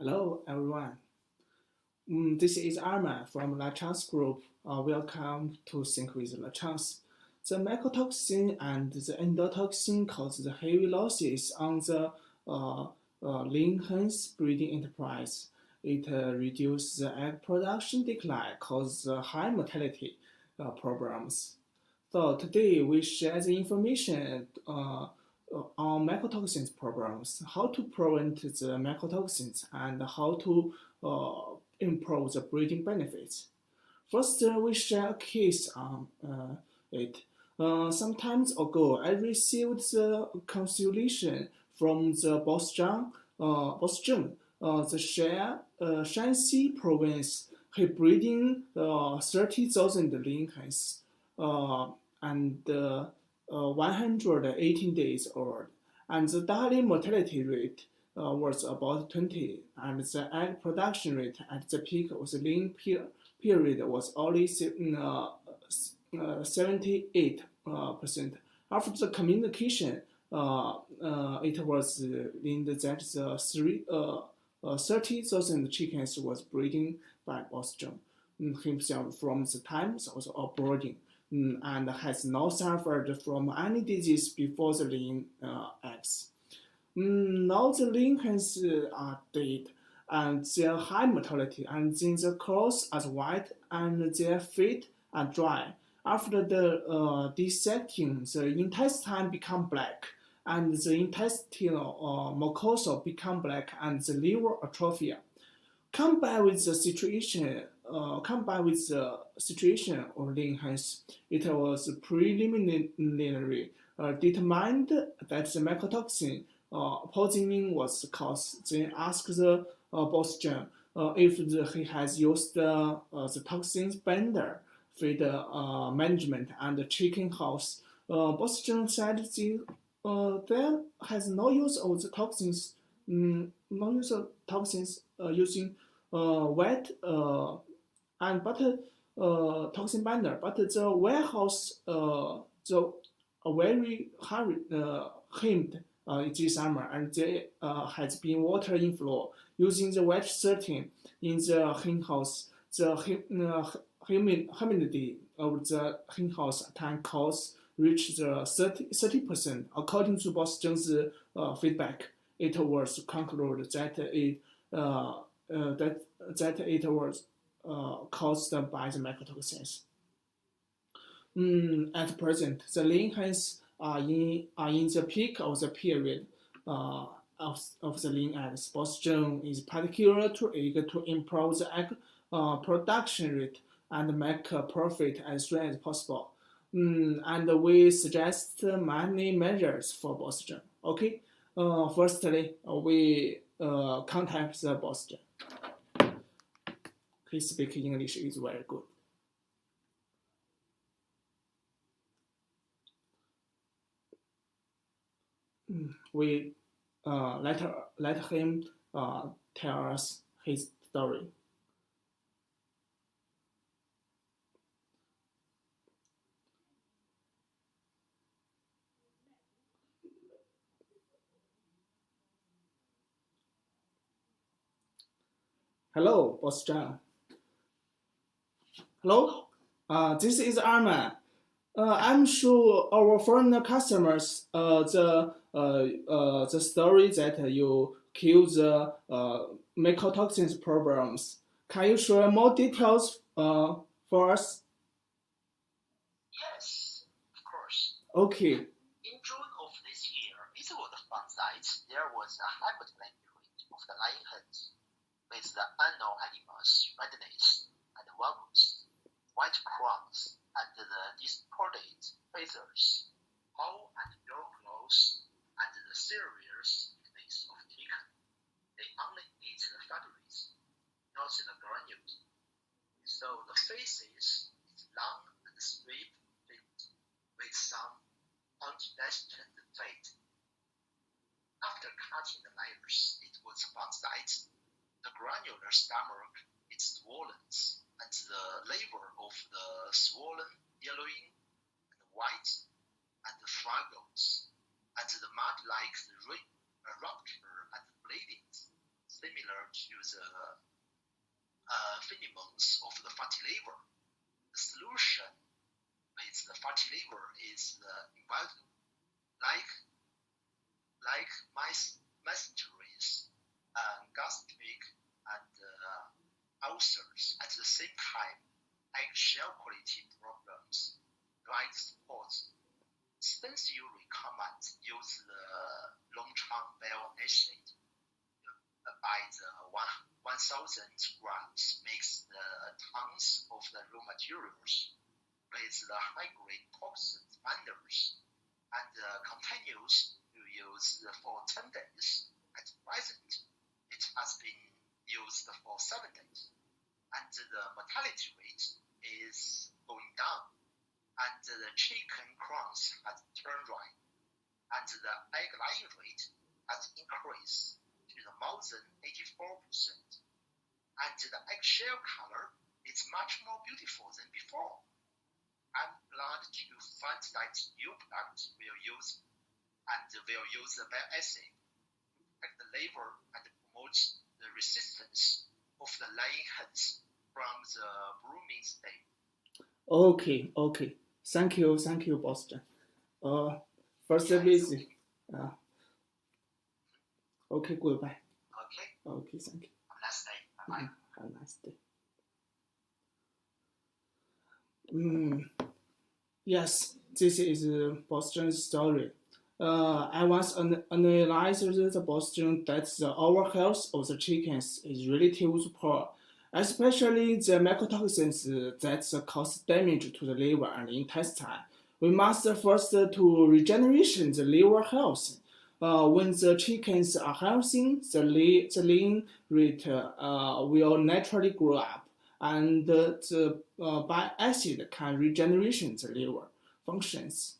Hello, everyone. This is Arman from Lachance Group. Welcome to Think with Lachance. The mycotoxin and the endotoxin cause the heavy losses on the uh, lean hens breeding enterprise. It reduces the egg production decline, cause high mortality problems. So today we share the information on mycotoxins problems, how to prevent the mycotoxins, and how to improve the breeding benefits. First, we share a case on it. Some time ago, I received the consultation from the Boss Zhang, the Shanxi province. He breeding 30,000 lean hens and 118 days old, and the daily mortality rate was about 20, and the egg production rate at the peak of the lean period was only 78%. After the communication, it was in that the 30,000 chickens was breeding by Boston himself from the time of boarding and has not suffered from any disease before the lean eggs. Now the lean hens are dead and their high mortality, and then the clothes are white and their feet are dry. After the dissecting, the intestine become black, and the intestinal mucosa become black, and the liver atrophy. Combined with the situation of lean hens, it was preliminary determined that the mycotoxin poisoning was the cause. Then asked the Boston if he has used the toxins blender, feed management, and the chicken house. Boston said there has no use of the toxins, no use of toxins using wet and butter toxin binder, but the warehouse the very hurry hemmed this summer, and there has been water inflow using the wet setting in the hen house. The humidity of the hen house can cause reach the 30%. According to Boston's feedback, it was concluded that it was caused by the mycotoxins. At present, the lean hens are in the peak of the period of the lean eggs. Boston is particular to eager to improve the egg production rate and make a profit as soon as possible. And we suggest many measures for Boston. Okay, firstly, we contact the Boston. His speaking English is very good. We let him tell us his story. Hello, Boss John. Hello, this is Arman. I'm sure our foreign customers the story that you kill the mycotoxins problems. Can you share more details for us? Yes, of course. Okay. In June of this year, it was found that there was a high mortality rate of the lion hens with the unknown animals, redness and worms, white crowns, and the distorted feathers, hole and yellow clothes, and the serious weakness of chicken. They only eat the fatties, not the granules. So the faces is long and straight with some undigested fat. After cutting the layers, it was found that the granular stomach is swollen, and the liver of the swollen yellowing and white and the fragles, and the mud like the rupture and bleeding, similar similar to the phenomens of the fatty liver. The solution with the fatty liver is like mesenteries, gastric and ulcers. At the same time, eggshell quality problems, right spots. Since you recommend use the Lachance bile acid by the 1,000 grams, mix the tons of the raw materials with the high-grade toxin binders and continues to use for 10 days. At present, it has been used for 7 days, and the mortality rate is going down, and the chicken crowns has turned right, and the egg laying rate has increased to more than 84%, and the eggshell color is much more beautiful than before. I'm glad to find that new product will use the bile acid to protect the liver and promote the resistance of the laying hens from the brooming stage. Okay. Thank you, Boston. First visit. Okay, goodbye. Okay, thank you. Have a nice day. Bye-bye. Have a nice day. Yes, this is Boston's story. I once analyzed the Boston that the overall health of the chickens is relatively poor, especially the mycotoxins that cause damage to the liver and intestine. We must first to regeneration the liver health. When the chickens are healthy, the lean rate will naturally grow up, and the bile acid can regeneration the liver functions.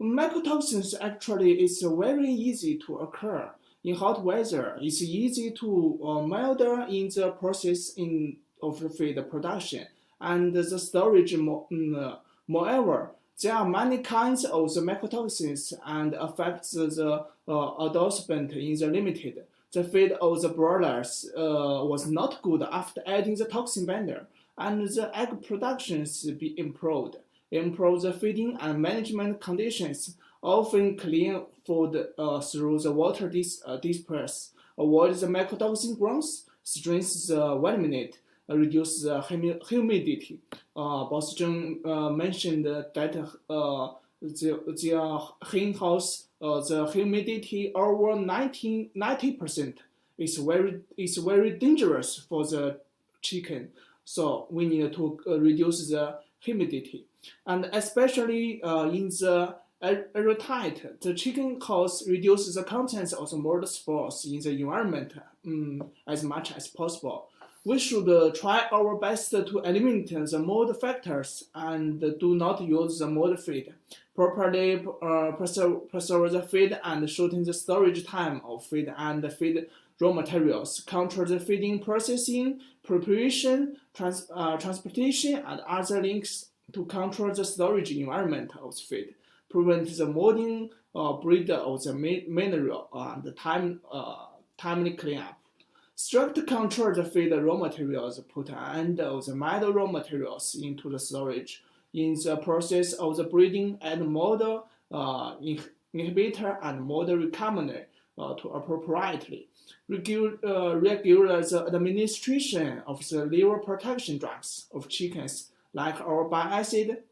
Mycotoxins actually is very easy to occur. In hot weather, it's easy to milder in the process of the feed production and the storage. Moreover, there are many kinds of the mycotoxins and affects the adsorption in the limited. The feed of the broilers was not good after adding the toxin binder, and the egg productions be improved. Improve the feeding and management conditions, often clean food through the water disperse, avoid the mycotoxin growth, strengthen the vitaminate, reduce the humidity. Boston mentioned that the hen house, the humidity over 90% is very dangerous for the chicken. So we need to reduce the humidity, and especially in the airtight, the chicken house reduces the contents of the mold spores in the environment as much as possible. We should try our best to eliminate the mold factors and do not use the mold feed. Properly preserve the feed and shorten the storage time of feed and feed raw materials. Control the feeding processing, preparation, transportation, and other links to control the storage environment of the feed. Prevent the molding, breed of the mineral, and timely cleanup. Strict control the feed raw materials, put an end of the middle raw materials into the storage. In the process of the breeding, add mold inhibitor and mold recombiner to appropriately. Regular the administration of the liver protection drugs of chickens, like our bile acid.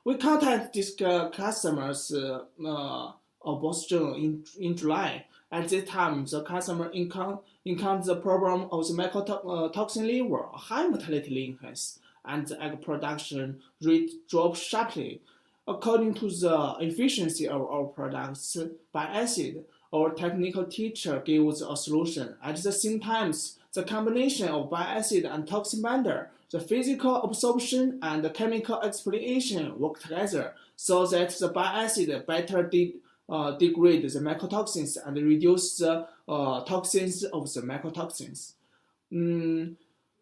We contact these customers of Boston in July. At this time, the customer encountered the problem of the mycotoxin liver, high mortality in hens, and the egg production rate dropped sharply. According to the efficiency of our products, bile acid, our technical teacher gave us a solution. At the same time, the combination of bile acid and toxin binder, the physical absorption and the chemical exfoliation work together so that the bile acid better degrade the mycotoxins and reduce the toxins of the mycotoxins.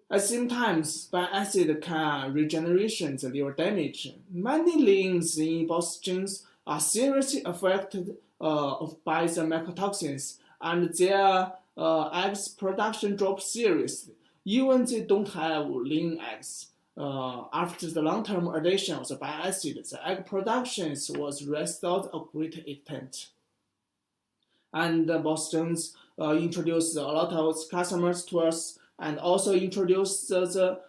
At the same time, bile acid can regeneration the liver damage. Many leans in Boston's are seriously affected by the mycotoxins, and their eggs production dropped seriously. Even they don't have lean eggs. After the long-term addition of the bile acid, the egg production was restored a great extent. And Boston's introduced a lot of customers to us, and also introduced the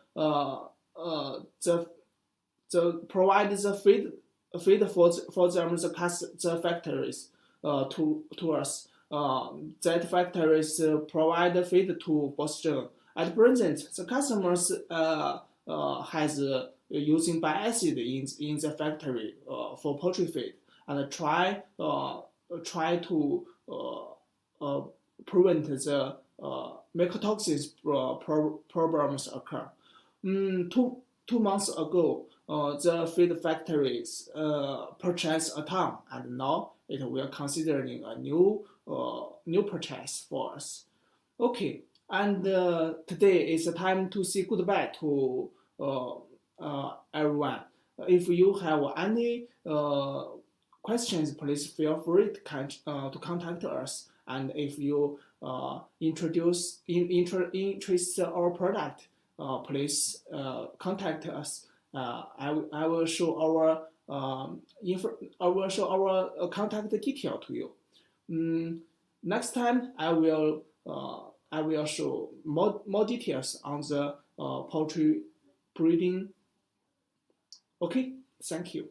provide the feed for them the factories to us. That factories provide feed to Boston. At present, the customers has using bile acid in the factory for poultry feed and try to prevent the mycotoxins problems occur. 2 months ago, the feed factories purchased a ton, and now it will considering a new purchase for us. Okay, and today is the time to say goodbye to everyone. If you have any questions, please feel free to contact us. And if you interest our product, please contact us. I will show our contact detail to you. Next time I will show more details on the poultry breeding. Okay, thank you.